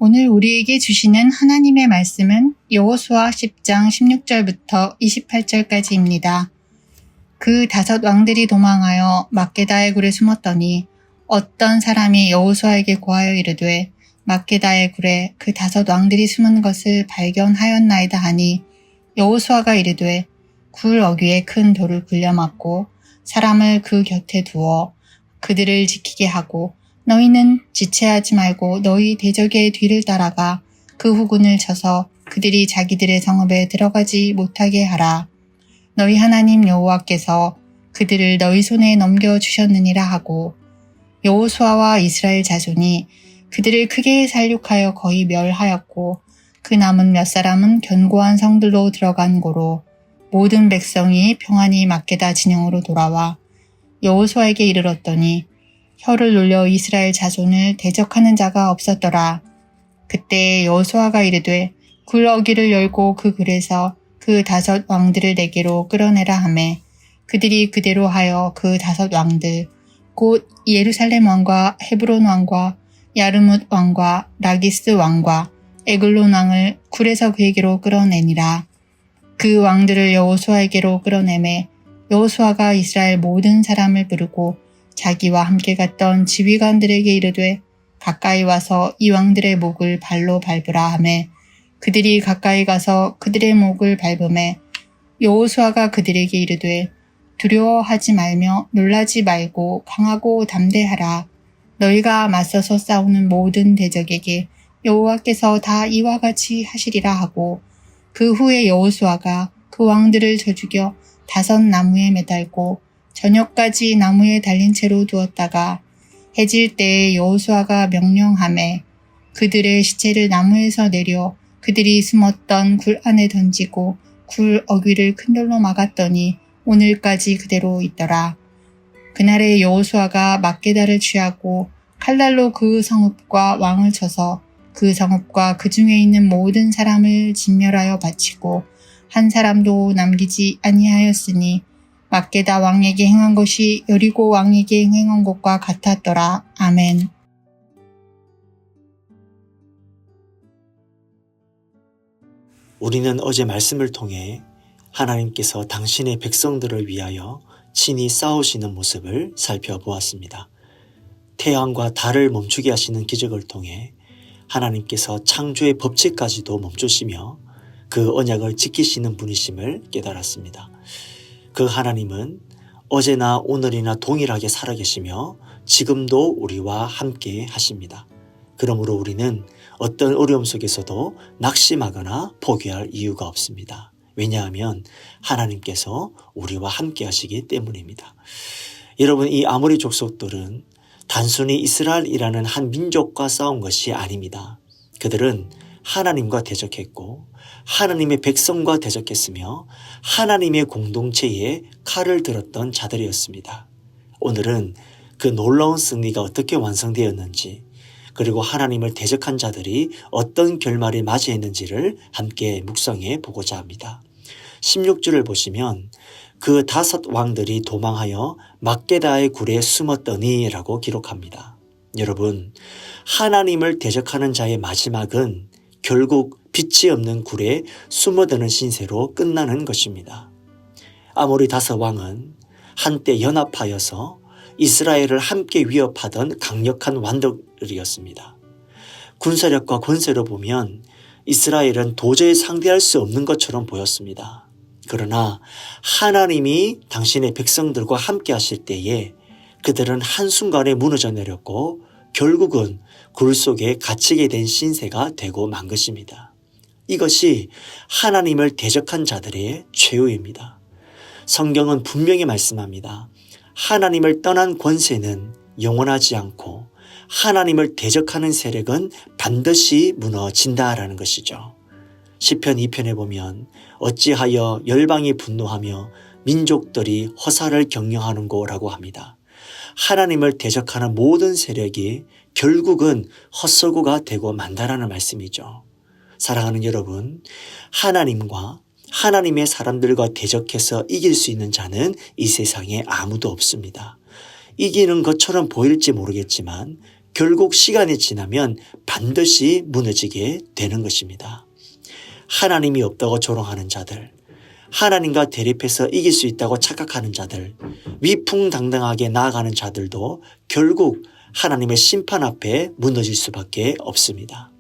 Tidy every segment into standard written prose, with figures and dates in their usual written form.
오늘 우리에게 주시는 하나님의 말씀은 여호수아 10장 16절부터 28절까지입니다. 그 5 왕들이 도망하여 막게다의 굴에 숨었더니 어떤 사람이 여호수아에게 고하여 이르되 막게다의 굴에 그 5 왕들이 숨은 것을 발견하였나이다 하니 여호수아가 이르되 굴 어귀에 큰 돌을 굴려막고 사람을 그 곁에 두어 그들을 지키게 하고 너희는 지체하지 말고 너희 대적의 뒤를 따라가 그 후군을 쳐서 그들이 자기들의 성읍에 들어가지 못하게 하라. 너희 하나님 여호와께서 그들을 너희 손에 넘겨주셨느니라 하고 여호수아와 이스라엘 자손이 그들을 크게 살육하여 거의 멸하였고 그 남은 몇 사람은 견고한 성들로 들어간 고로 모든 백성이 평안히 막게다 진영으로 돌아와 여호수아에게 이르렀더니 혀를 놀려 이스라엘 자손을 대적하는 자가 없었더라. 그때 여호수아가 이르되 굴 어귀를 열고 그 굴에서 그 5 왕들을 내게로 끌어내라 하매 그들이 그대로 하여 그 5 왕들 곧 예루살렘 왕과 헤브론 왕과 야르뭇 왕과 라기스 왕과 에글론 왕을 굴에서 그에게로 끌어내니라. 그 왕들을 여호수아에게로 끌어내매 여호수아가 이스라엘 모든 사람을 부르고 자기와 함께 갔던 지휘관들에게 이르되 가까이 와서 이 왕들의 목을 발로 밟으라 하매 그들이 가까이 가서 그들의 목을 밟음에 여호수아가 그들에게 이르되 두려워하지 말며 놀라지 말고 강하고 담대하라. 너희가 맞서서 싸우는 모든 대적에게 여호와께서 다 이와 같이 하시리라 하고 그 후에 여호수아가 그 왕들을 쳐 죽여 5 나무에 매달고 저녁까지 나무에 달린 채로 두었다가 해질 때에 여호수아가 명령하매 그들의 시체를 나무에서 내려 그들이 숨었던 굴 안에 던지고 굴 어귀를 큰 돌로 막았더니 오늘까지 그대로 있더라. 그날에 여호수아가 막게다를 취하고 칼날로 그 성읍과 왕을 쳐서 그 성읍과 그 중에 있는 모든 사람을 진멸하여 바치고 한 사람도 남기지 아니하였으니 막게다 왕에게 행한 것이 여리고 왕에게 행한 것과 같았더라. 아멘. 우리는 어제 말씀을 통해 하나님께서 당신의 백성들을 위하여 친히 싸우시는 모습을 살펴보았습니다. 태양과 달을 멈추게 하시는 기적을 통해 하나님께서 창조의 법칙까지도 멈추시며 그 언약을 지키시는 분이심을 깨달았습니다. 그 하나님은 어제나 오늘이나 동일하게 살아계시며 지금도 우리와 함께 하십니다. 그러므로 우리는 어떤 어려움 속에서도 낙심하거나 포기할 이유가 없습니다. 왜냐하면 하나님께서 우리와 함께 하시기 때문입니다. 여러분, 이 아모리 족속들은 단순히 이스라엘이라는 한 민족과 싸운 것이 아닙니다. 그들은 하나님과 대적했고 하나님의 백성과 대적했으며 하나님의 공동체에 칼을 들었던 자들이었습니다. 오늘은 그 놀라운 승리가 어떻게 완성되었는지 그리고 하나님을 대적한 자들이 어떤 결말을 맞이했는지를 함께 묵상해 보고자 합니다. 16절을 보시면 그 5 왕들이 도망하여 막게다의 굴에 숨었더니 라고 기록합니다. 여러분, 하나님을 대적하는 자의 마지막은 결국 빛이 없는 굴에 숨어드는 신세로 끝나는 것입니다. 아모리 5 왕은 한때 연합하여서 이스라엘을 함께 위협하던 강력한 왕들이었습니다. 군사력과 권세로 보면 이스라엘은 도저히 상대할 수 없는 것처럼 보였습니다. 그러나 하나님이 당신의 백성들과 함께 하실 때에 그들은 한순간에 무너져 내렸고 결국은 굴 속에 갇히게 된 신세가 되고 만 것입니다. 이것이 하나님을 대적한 자들의 최후입니다. 성경은 분명히 말씀합니다. 하나님을 떠난 권세는 영원하지 않고 하나님을 대적하는 세력은 반드시 무너진다라는 것이죠. 시편 2편에 보면 어찌하여 열방이 분노하며 민족들이 허사를 경영하는고라고 합니다. 하나님을 대적하는 모든 세력이 결국은 헛설고가 되고 만다라는 말씀이죠. 사랑하는 여러분, 하나님과 하나님의 사람들과 대적해서 이길 수 있는 자는 이 세상에 아무도 없습니다. 이기는 것처럼 보일지 모르겠지만 결국 시간이 지나면 반드시 무너지게 되는 것입니다. 하나님이 없다고 조롱하는 자들, 하나님과 대립해서 이길 수 있다고 착각하는 자들, 위풍당당하게 나아가는 자들도 결국 하나님의 심판 앞에 무너질 수밖에 없습니다.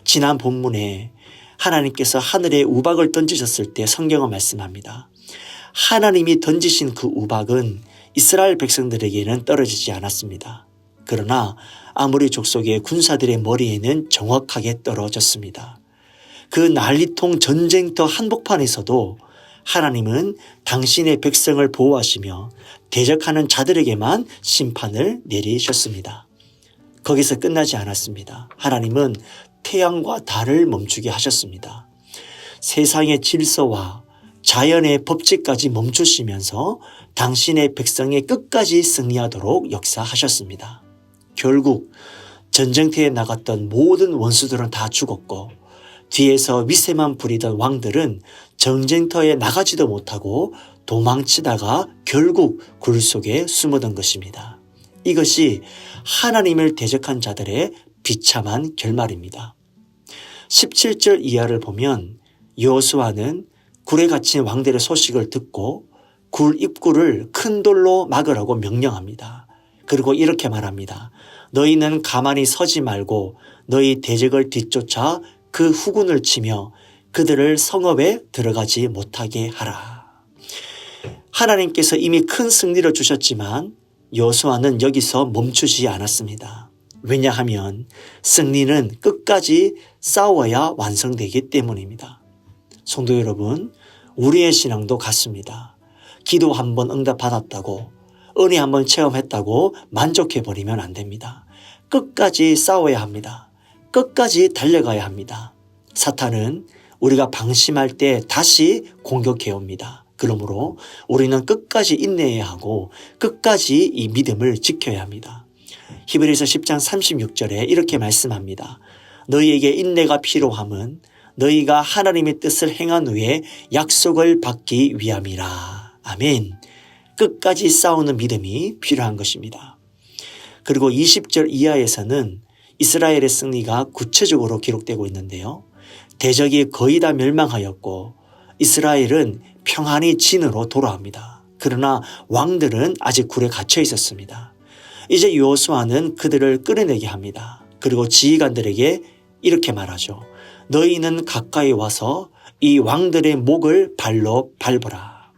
지난 본문에 하나님께서 하늘에 우박을 던지셨을 때 성경은 말씀합니다. 하나님이 던지신 그 우박은 이스라엘 백성들에게는 떨어지지 않았습니다. 그러나 아모리 족속의 군사들의 머리에는 정확하게 떨어졌습니다. 그 난리통 전쟁터 한복판에서도 하나님은 당신의 백성을 보호하시며 대적하는 자들에게만 심판을 내리셨습니다. 거기서 끝나지 않았습니다. 하나님은 태양과 달을 멈추게 하셨습니다. 세상의 질서와 자연의 법칙까지 멈추시면서 당신의 백성이 끝까지 승리하도록 역사하셨습니다. 결국 전쟁터에 나갔던 모든 원수들은 다 죽었고 뒤에서 위세만 부리던 왕들은 전쟁터에 나가지도 못하고 도망치다가 결국 굴 속에 숨어든 것입니다. 이것이 하나님을 대적한 자들의 비참한 결말입니다. 17절 이하를 보면 여호수아는 굴에 갇힌 왕들의 소식을 듣고 굴 입구를 큰 돌로 막으라고 명령합니다. 그리고 이렇게 말합니다. 너희는 가만히 서지 말고 너희 대적을 뒤쫓아 그 후군을 치며 그들을 성읍에 들어가지 못하게 하라. 하나님께서 이미 큰 승리를 주셨지만 여호수아는 여기서 멈추지 않았습니다. 왜냐하면 승리는 끝까지 싸워야 완성되기 때문입니다. 성도 여러분, 우리의 신앙도 같습니다. 기도 한번 응답받았다고, 은혜 한번 체험했다고 만족해버리면 안 됩니다. 끝까지 싸워야 합니다. 끝까지 달려가야 합니다. 사탄은 우리가 방심할 때 다시 공격해 옵니다. 그러므로 우리는 끝까지 인내해야 하고 끝까지 이 믿음을 지켜야 합니다. 히브리서 10장 36절에 이렇게 말씀합니다. 너희에게 인내가 필요함은 너희가 하나님의 뜻을 행한 후에 약속을 받기 위함이라. 아멘. 끝까지 싸우는 믿음이 필요한 것입니다. 그리고 20절 이하에서는 이스라엘의 승리가 구체적으로 기록되고 있는데요. 대적이 거의 다 멸망하였고 이스라엘은 평안히 진으로 돌아옵니다. 그러나 왕들은 아직 굴에 갇혀 있었습니다. 이제 여호수아는 그들을 끌어내게 합니다. 그리고 지휘관들에게 이렇게 말하죠. 너희는 가까이 와서 이 왕들의 목을 발로 밟으라.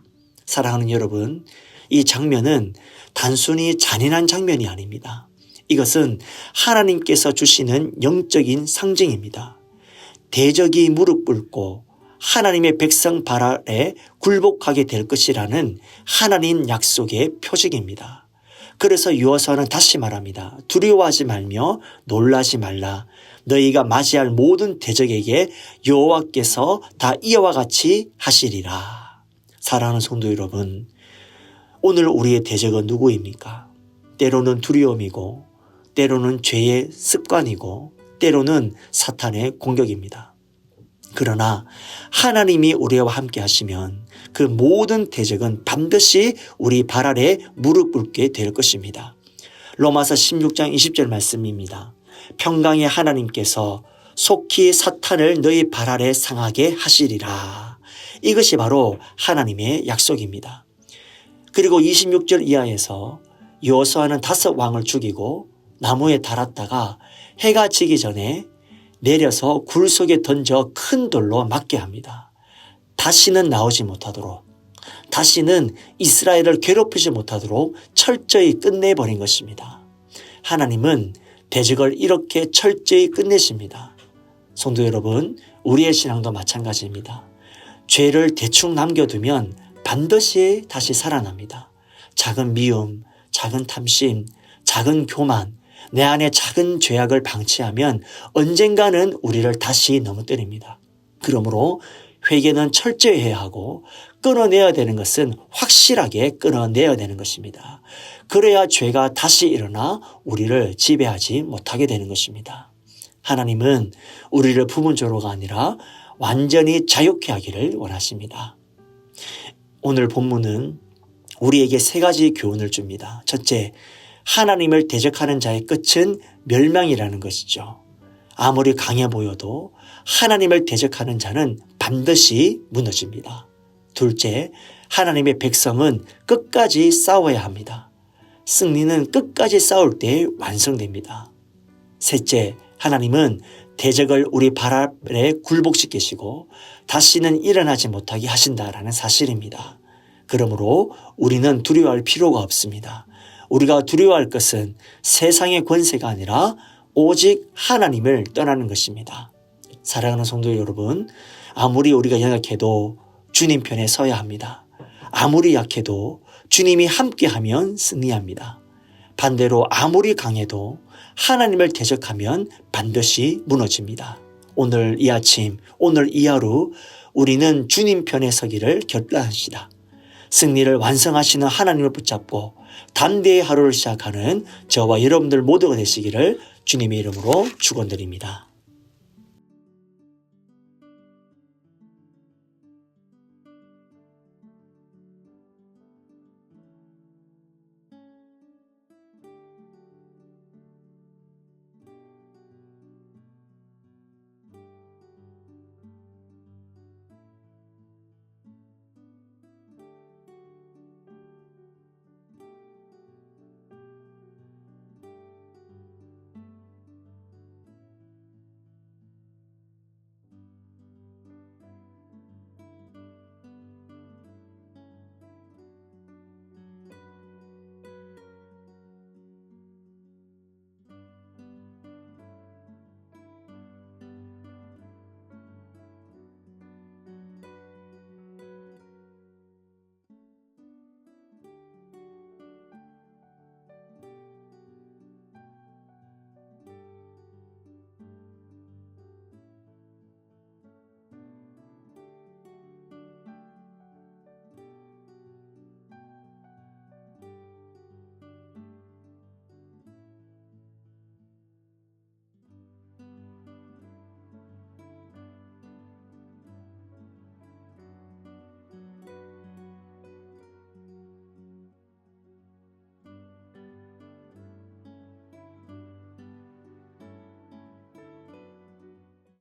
사랑하는 여러분, 이 장면은 단순히 잔인한 장면이 아닙니다. 이것은 하나님께서 주시는 영적인 상징입니다. 대적이 무릎 꿇고 하나님의 백성 발 아래 굴복하게 될 것이라는 하나님 약속의 표징입니다. 그래서 여호수아는 다시 말합니다. 두려워하지 말며 놀라지 말라. 너희가 맞이할 모든 대적에게 여호와께서 다 이와 같이 하시리라. 사랑하는 성도 여러분, 오늘 우리의 대적은 누구입니까? 때로는 두려움이고 때로는 죄의 습관이고 때로는 사탄의 공격입니다. 그러나 하나님이 우리와 함께 하시면 그 모든 대적은 반드시 우리 발 아래 무릎 꿇게 될 것입니다. 로마서 16장 20절 말씀입니다. 평강의 하나님께서 속히 사탄을 너희 발 아래 상하게 하시리라. 이것이 바로 하나님의 약속입니다. 그리고 26절 이하에서 여호수아는 5 왕을 죽이고 나무에 달았다가 해가 지기 전에 내려서 굴 속에 던져 큰 돌로 막게 합니다. 다시는 나오지 못하도록, 다시는 이스라엘을 괴롭히지 못하도록 철저히 끝내버린 것입니다. 하나님은 대적을 이렇게 철저히 끝내십니다. 성도 여러분, 우리의 신앙도 마찬가지입니다. 죄를 대충 남겨두면 반드시 다시 살아납니다. 작은 미움, 작은 탐심, 작은 교만, 내 안에 작은 죄악을 방치하면 언젠가는 우리를 다시 넘어뜨립니다. 그러므로 회개는 철저히 해야 하고 끊어내야 되는 것은 확실하게 끊어내야 되는 것입니다. 그래야 죄가 다시 일어나 우리를 지배하지 못하게 되는 것입니다. 하나님은 우리를 부분적으로가 아니라 완전히 자유케 하기를 원하십니다. 오늘 본문은 우리에게 3가지 교훈을 줍니다. 첫째, 하나님을 대적하는 자의 끝은 멸망이라는 것이죠. 아무리 강해 보여도 하나님을 대적하는 자는 반드시 무너집니다. 둘째, 하나님의 백성은 끝까지 싸워야 합니다. 승리는 끝까지 싸울 때 완성됩니다. 셋째, 하나님은 대적을 우리 발 아래 굴복시키시고 다시는 일어나지 못하게 하신다라는 사실입니다. 그러므로 우리는 두려워할 필요가 없습니다. 우리가 두려워할 것은 세상의 권세가 아니라 오직 하나님을 떠나는 것입니다. 사랑하는 성도 여러분, 아무리 우리가 연약해도 주님 편에 서야 합니다. 아무리 약해도 주님이 함께하면 승리합니다. 반대로 아무리 강해도 하나님을 대적하면 반드시 무너집니다. 오늘 이 아침, 오늘 이 하루 우리는 주님 편에 서기를 결단합시다. 승리를 완성하시는 하나님을 붙잡고 담대히 하루를 시작하는 저와 여러분들 모두가 되시기를 주님의 이름으로 축원드립니다.